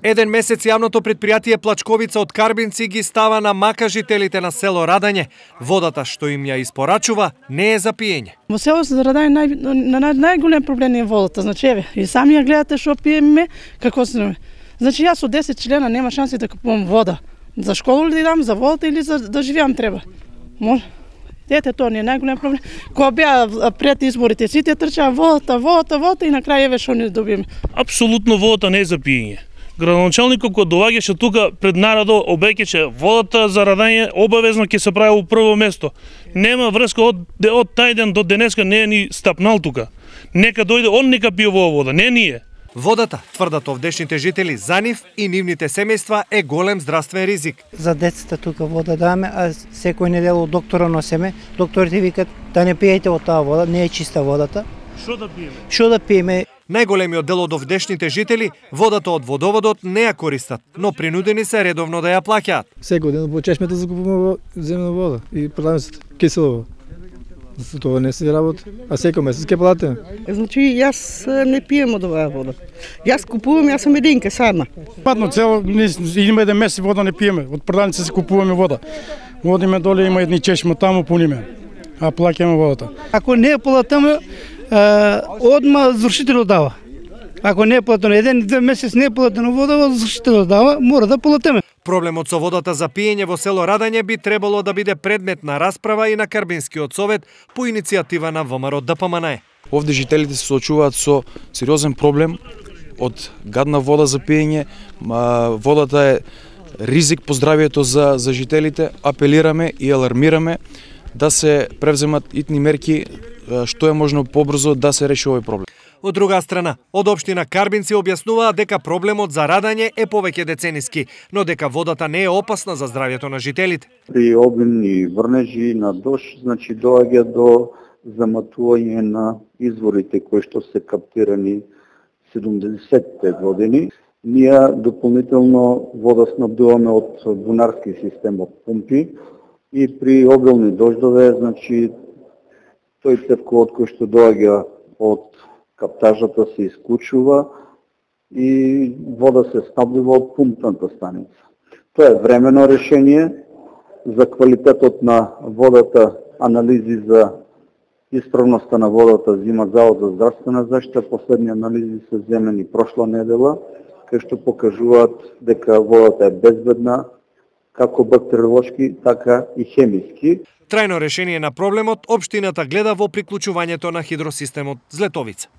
Еден месец јавното предпријатие Плачковица од Карбинци ги става на мака жителите на село Радање. Водата што им ја испорачува не е за пиење. Во село Радање најголем проблем е водата. Значи еве, и сами ја гледате што пиеме, како се. Значи јас од 10 члена нема шанси да купувам вода. За школу ли да идам, за водата или за да живеам треба. Може. Ете, тоа не е најголем проблем. Кога беа пред изборите, сите трчаа водата и на крај еве што не добиеме. Апсолутно водата не е за пиење. Градоначалникот кога доаѓаше тука пред народот обеќаше водата за Радање обавезно ќе се прави во прво место. Нема врска од тај ден до денеска не е ни стапнал тука. Нека дојде он нека пие оваа вода, не ние. Водата, тврдат овдешните жители, за нив и нивните семејства е голем здравствен ризик. За децата тука вода даваме, а секој недело доктора носиме. Докторите викат да не пиете од таа вода, не е чиста водата. Што да пиеме? Што да пиеме? Најголемиот дел од овдешните жители водата од водоводот не ја користат, но принудени се редовно да ја плаќаат. Секој ден во чешмата закупуваме земна вода и продаваме кисела. Тоа не се работи, а секој месец ќе платиме. Значи, јас не пием од оваа вода. Јас купувам, јас сум единка сама. Падно цел, има еден месец вода не пиеме, од продавница се купуваме вода. Водиме доле, има едни чешма, таму пуниме, а плаќаме водата. Ако не платиме, одма извршителот дава. Ако не е платено еден месец не е платено вода, извршителот дава, мора да платиме. Проблемот со водата за пиење во село Радање би требало да биде предмет на расправа и на Карбинскиот совет по иницијатива на ВМРО ДПМНЕ. Овде жителите се соочуваат со сериозен проблем од гадна вода за пиење. Водата е ризик по здравието за жителите. Апелираме и алармираме да се превземат итни мерки што е можно побрзо да се реши овој проблем. Од друга страна, од општина Карбинци објаснуваат дека проблемот за Радање е повеќе децениски, но дека водата не е опасна за здравието на жителите. При обилни врнежи на дожд, значи доаѓа до заматување на изворите кои што се каптирани 70-те години. Ние дополнително вода снабдуваме од бунарски систем од пумпи и при обилни дождове, значи тој цевковод кој што доаѓа од каптажата се исклучува и вода се снабдува од пумпната станица. Тоа е временно решение. За квалитетот на водата, анализи за исправноста на водата зема Завод за здравствена заштита. Последни анализи се земени прошла недела, кои што покажуваат дека водата е безбедна, како бактериолошки, така и хемиски. Трајно решение на проблемот општината гледа во приклучувањето на хидросистемот Злетовица.